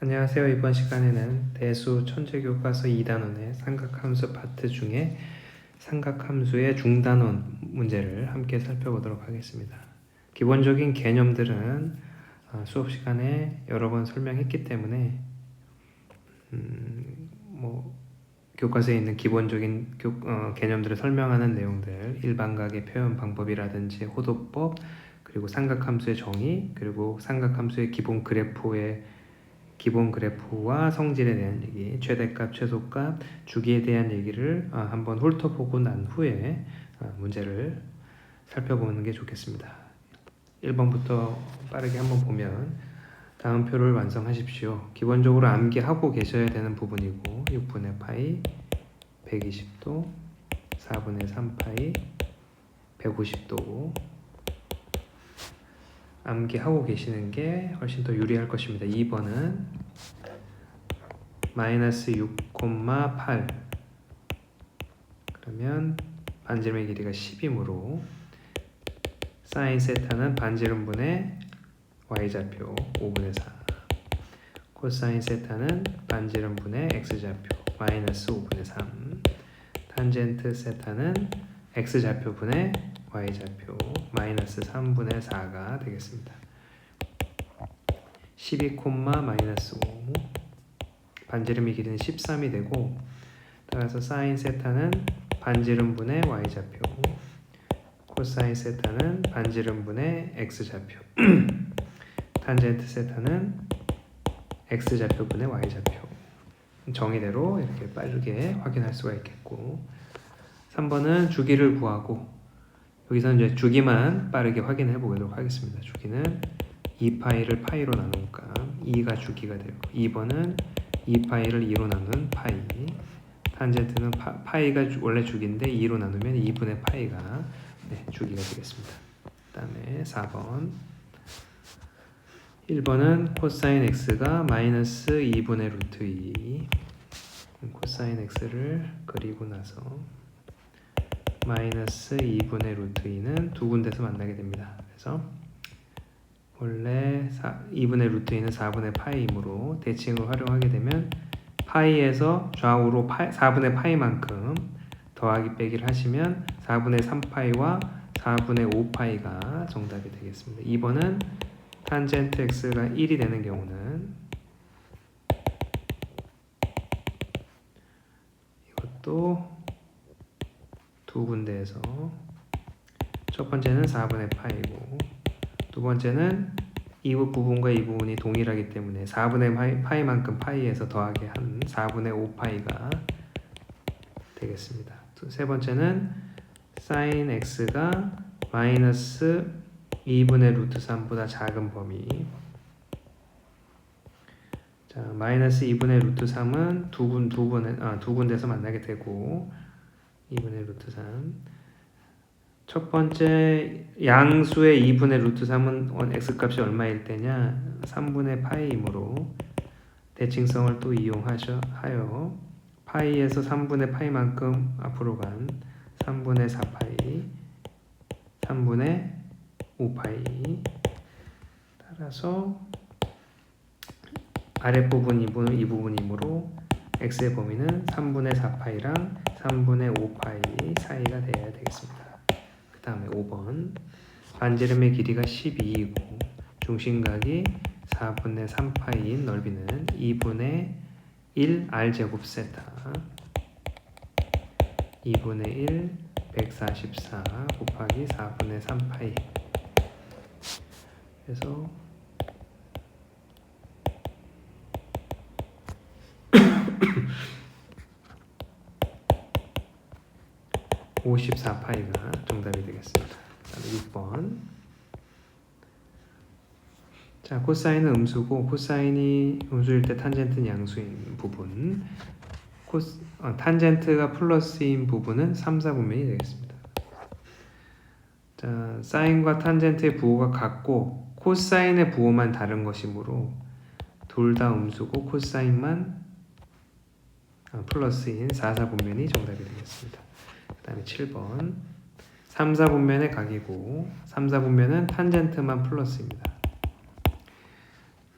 안녕하세요. 이번 시간에는 대수 천체교과서 2단원의 삼각함수 파트 중에 삼각함수의 중단원 문제를 함께 살펴보도록 하겠습니다. 기본적인 개념들은 수업 시간에 여러 번 설명했기 때문에 교과서에 있는 기본적인 개념들을 설명하는 내용들, 일반각의 표현 방법이라든지 호도법, 그리고 삼각함수의 정의, 그리고 삼각함수의 기본 그래프와 성질에 대한 얘기, 최대값, 최소값, 주기에 대한 얘기를 한번 훑어보고 난 후에 문제를 살펴보는 게 좋겠습니다. 1번부터 빠르게 한번 보면 다음 표를 완성하십시오. 기본적으로 암기하고 계셔야 되는 부분이고 6분의 파이, 120도, 4분의 3파이, 150도 암기하고 계시는 게 훨씬 더 유리할 것입니다. 2번은 마이너스 6,8 그러면 반지름의 길이가 10이므로 사인 세타는 반지름분의 y좌표 5분의 4 코사인 세타는 반지름분의 x좌표 마이너스 5분의 3 탄젠트 세타는 x좌표분의 y좌표 마이너스 3분의 4가 되겠습니다. 12, 마이너스 5 반지름의 길이는 13이 되고 따라서 사인 세타는 반지름분의 y좌표 코사인 세타는 반지름분의 x좌표 탄젠트 세타는 x좌표분의 y좌표 정의대로 이렇게 빠르게 확인할 수가 있겠고 3번은 주기를 구하고 여기서는 이제 주기만 빠르게 확인해 보도록 하겠습니다. 주기는 2파이를 파이로 나누니까 2가 주기가 되고 2번은 2파이를 2로 나눈 파이 탄젠트는 파이가 원래 주기인데 2로 나누면 2분의 파이가 주기가 되겠습니다. 그 다음에 4번 1번은 코사인 x가 마이너스 2분의 루트 2 코사인 x를 그리고 나서 마이너스 2분의 루트 2는 두 군데서 만나게 됩니다. 그래서 원래 2분의 루트 2는 4분의 파이이므로 대칭을 활용하게 되면 파이에서 좌우로 4분의 파이만큼 더하기 빼기를 하시면 4분의 3파이와 4분의 5파이가 정답이 되겠습니다. 2번은 탄젠트 x가 1이 되는 경우는 이것도 두 군데에서 첫 번째는 4분의 파이고 두 번째는 이 부분과 이 부분이 동일하기 때문에 4분의 파이만큼 파이에서 더하기 한 4분의 5파이가 되겠습니다. 세 번째는 사인 x가 마이너스 2분의 루트 3보다 작은 범위 자, 마이너스 2분의 루트 3은 두 군데서 만나게 되고 2분의 루트 3 첫 번째 양수의 2분의 루트 3은 x값이 얼마일 때냐 3분의 파이이므로 대칭성을 또 이용하여 파이에서 3분의 파이만큼 앞으로 간 3분의 4파이 3분의 5파이 따라서 아랫부분 이 부분이므로 x의 범위는 3분의 4파이랑 3분의 5파이 사이가 되어야 되겠습니다. 그 다음에 5번 반지름의 길이가 12이고 중심각이 4분의 3파이인 넓이는 2분의 1 r제곱 세타 2분의 1 144 곱하기 4분의 3파이 그래서 54파이가 정답이 되겠습니다. 다음에 6번 자, 코사인은 음수고 코사인이 음수일 때 탄젠트는 양수인 부분 탄젠트가 플러스인 부분은 3, 4분면이 되겠습니다. 자, 사인과 탄젠트의 부호가 같고 코사인의 부호만 다른 것이므로 둘 다 음수고 코사인만 플러스인 4, 4분면이 정답이 되겠습니다. 그 다음에 7번 3, 4분면의 각이고 3, 4분면은 탄젠트만 플러스입니다.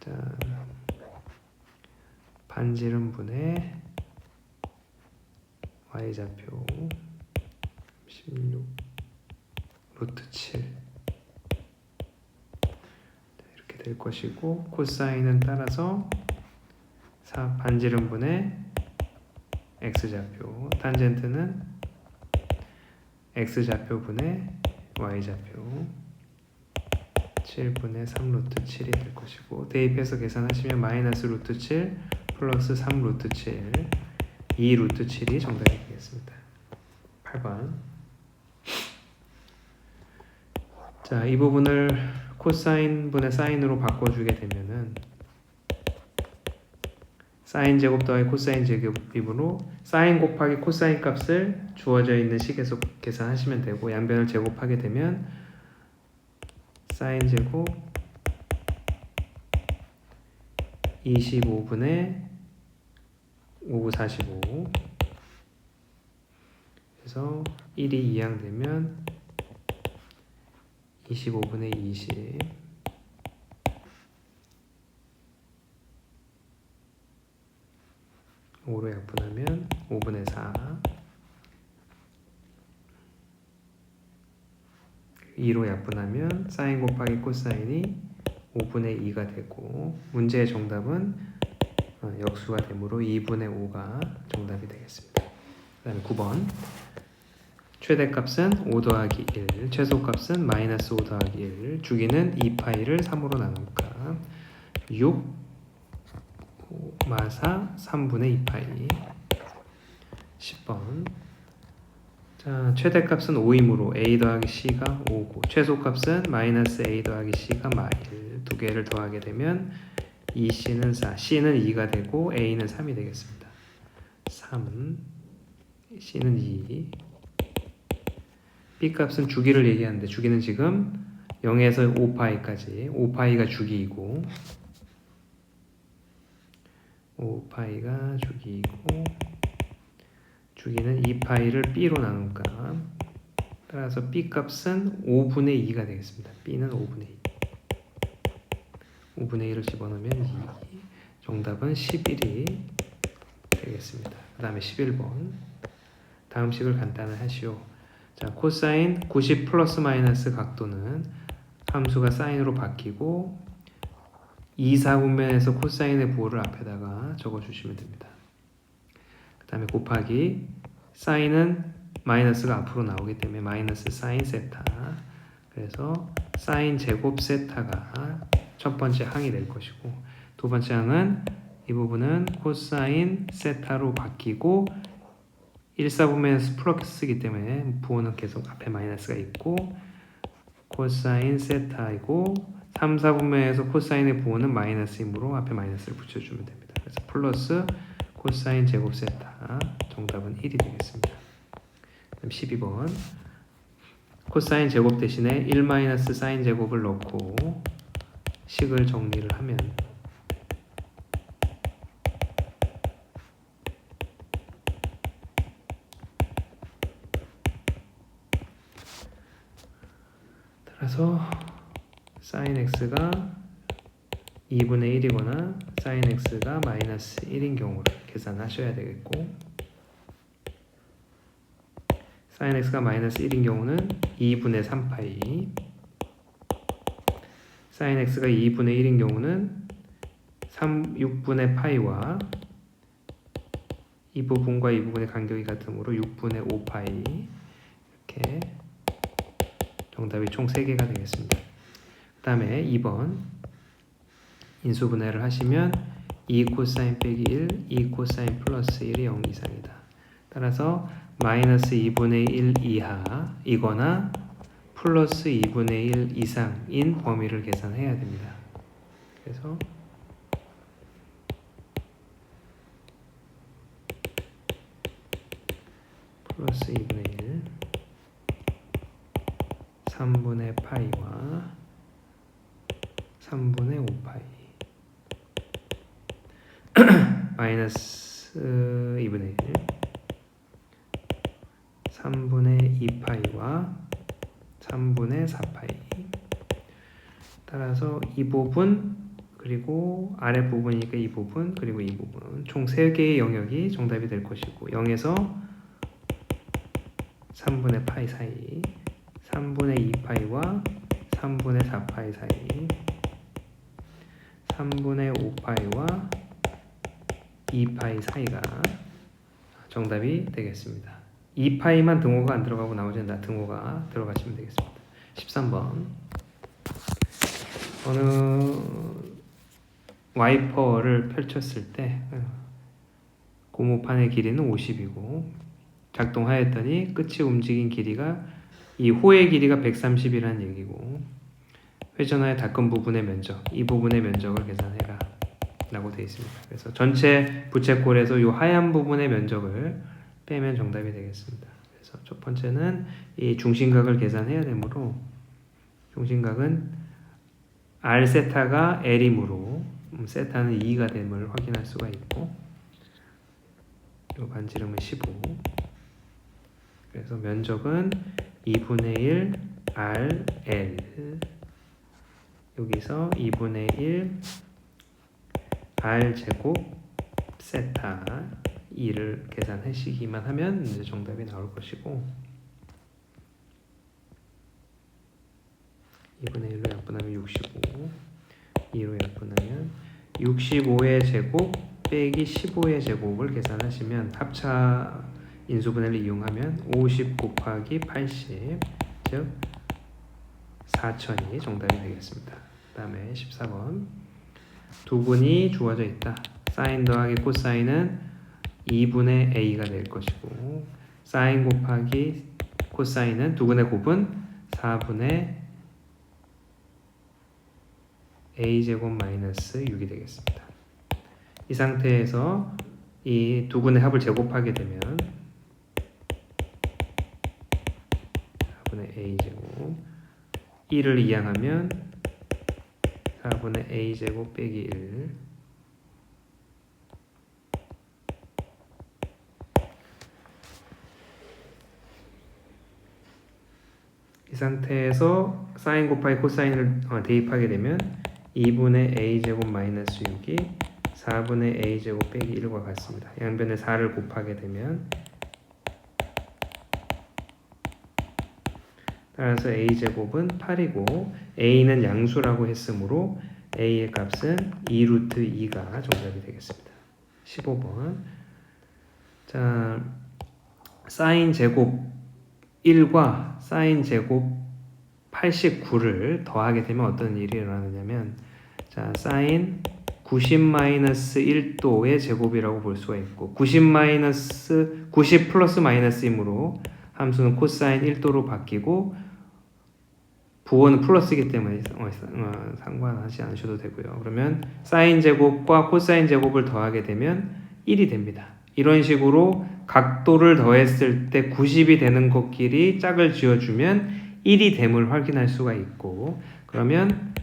자, 반지름분의 y좌표 16 루트 7 이렇게 될 것이고, 코사인은 따라서 반지름분의 x좌표, 탄젠트는 x좌표분의 y좌표 7분의 3 루트 7이 될 것이고, 대입해서 계산하시면 마이너스 루트 7 플러스 3 루트 7 2 루트 7이 정답이 되겠습니다. 8번. 자, 이 부분을 코사인 분의 사인으로 바꿔주게 되면은 사인 제곱 더하기 코사인 제곱이므로 사인 곱하기 코사인 값을 주어져 있는 식에서 계산하시면 되고, 양변을 제곱하게 되면 사인 제곱 25분의 5, 45 그래서 1이 이항되면 25분의 20 5로 약분하면 5분의 4 2로 약분하면 사인 곱하기 코사인이 5분의 2가 되고, 문제의 정답은 역수가 되므로 2분의 5가 정답이 되겠습니다. 그 다음에 9번. 최대값은 5 더하기 1, 최소값은 마이너스 5 더하기 1, 주기는 2파이를 3으로 나눌까. 6 마사 3분의 2파이. 10번. 자, 최대값은 5이므로 a 더하기 c가 5고, 최소값은 마이너스 a 더하기 c가 마1, 두 개를 더하게 되면 2c는 4, c는 2가 되고 a는 3이 되겠습니다. 3, c는 2. b 값은 주기를 얘기하는데, 주기는 지금 0에서 5파이까지 5파이가 주기이고 5파이가 주기이고, 주기는 2파이를 b로 나눌까. 따라서 b 값은 5분의 2가 되겠습니다. b는 5분의 2. 5분의 1을 집어넣으면 2. 정답은 11이 되겠습니다. 그 다음에 11번. 다음 식을 간단히 하시오. 자, 코사인 90 플러스 마이너스 각도는 함수가 사인으로 바뀌고 2, 4분면에서 코사인의 부호를 앞에다가 적어주시면 됩니다. 그 다음에 곱하기 사인은 마이너스가 앞으로 나오기 때문에 마이너스 사인 세타, 그래서 사인 제곱 세타가 첫 번째 항이 될 것이고, 두 번째 항은 이 부분은 코사인 세타로 바뀌고 1, 4분면에서 플러스이기 때문에 부호는 계속 앞에 마이너스가 있고, 코사인 세타이고 3, 4분면에서 코사인의 부호는 마이너스이므로 앞에 마이너스를 붙여주면 됩니다. 그래서 플러스 코사인 제곱 세타, 정답은 1이 되겠습니다. 그다음 12번. 코사인 제곱 대신에 1 마이너스 사인 제곱을 넣고 식을 정리를 하면 따라서 사인 x가 2분의 1이거나 사인 x가 마이너스 1인 경우를 계산하셔야 되겠고, 사인 x가 마이너스 1인 경우는 2분의 3파이, 사인 x가 2분의 1인 경우는 6분의 파이와 이 부분과 이 부분의 간격이 같으므로 6분의 5파이, 이렇게 정답이 총 3개가 되겠습니다. 그 다음에 2번. 인수분해를 하시면 2 코사인 빼기 1, 2 코사인 플러스 1이 0 이상이다. 따라서 마이너스 2분의 1 이하이거나 플러스 2분의 1 이상인 범위를 계산해야 됩니다. 그래서 플러스 2분의 1, 3분의 파이와 3분의 5파이 마이너스 2분의 1, 3분의 2파이와 3분의 4파이. 따라서 이 부분 그리고 아래 부분이니까 이 부분, 그리고 이 부분 총 3개의 영역이 정답이 될 것이고 0에서 3분의 파이 사이, 3분의 2파이와 3분의 4파이 사이, 3분의 5파이와 2파이 사이가 정답이 되겠습니다. 2파이만 등호가 안 들어가고 나머지는 다 등호가 들어가시면 되겠습니다. 13번 어느 와이퍼를 펼쳤을 때 고무판의 길이는 50이고 작동하였더니 끝이 움직인 길이가 이 호의 길이가 130이라는 얘기고 회전하여 닦은 부분의 면적, 이 부분의 면적을 계산해라 라고 되어 있습니다. 그래서 전체 부채꼴에서 이 하얀 부분의 면적을 빼면 정답이 되겠습니다. 그래서 첫 번째는 이 중심각을 계산해야 되므로 중심각은 R 세타가 L이므로 세타는 2가 됨을 확인할 수가 있고 이 반지름은 15. 그래서 면적은 2분의 1 RL 여기서 2분의 1 R제곱 세타 2를 계산하시기만 하면 이제 정답이 나올 것이고 2분의 1로 약분하면 65 2로 약분하면 65의 제곱 빼기 15의 제곱을 계산하시면 합차 인수분해를 이용하면 50 곱하기 80 즉 4000이 정답이 되겠습니다. 그 다음에 14번 두 분이 주어져 있다. 사인 더하기 코사인은 2분의 a가 될 것이고 사인 곱하기 코사인은 두 분의 곱은 4분의 a제곱 마이너스 6이 되겠습니다. 이 상태에서 이 두 분의 합을 제곱하게 되면 4분의 a제곱 1을 이항하면 4분의 a제곱 빼기 1 이 상태에서 사인 곱하기 코사인을 대입하게 되면 2분의 a제곱 마이너스 6이 4분의 a제곱 빼기 1과 같습니다. 양변에 4를 곱하게 되면 따라서 a제곱은 8이고 a는 양수라고 했으므로 a의 값은 2루트 2가 정답이 되겠습니다. 15번 자 사인 제곱 1과 사인 제곱 89를 더하게 되면 어떤 일이 일어나느냐면 자 사인 90-1도의 제곱이라고 볼 수가 있고 90 플러스 마이너스이므로 함수는 코사인 1도로 바뀌고 부호는 플러스이기 때문에 상관하지 않으셔도 되고요. 그러면 사인 제곱과 코사인 제곱을 더하게 되면 1이 됩니다. 이런 식으로 각도를 더했을 때 90이 되는 것끼리 짝을 지어주면 1이 됨을 확인할 수가 있고 그러면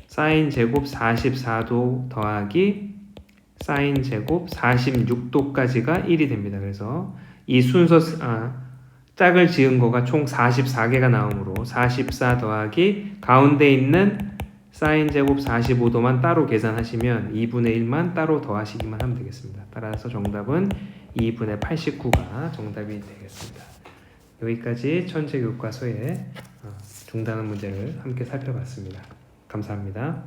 사인 제곱 44도 더하기 사인 제곱 46도까지가 1이 됩니다. 그래서 이 순서 짝을 지은 거가 총 44개가 나오므로 44 더하기 가운데 있는 사인 제곱 45도만 따로 계산하시면 2분의 1만 따로 더하시기만 하면 되겠습니다. 따라서 정답은 2분의 89가 정답이 되겠습니다. 여기까지 천체 교과서의 중단원 문제를 함께 살펴봤습니다. 감사합니다.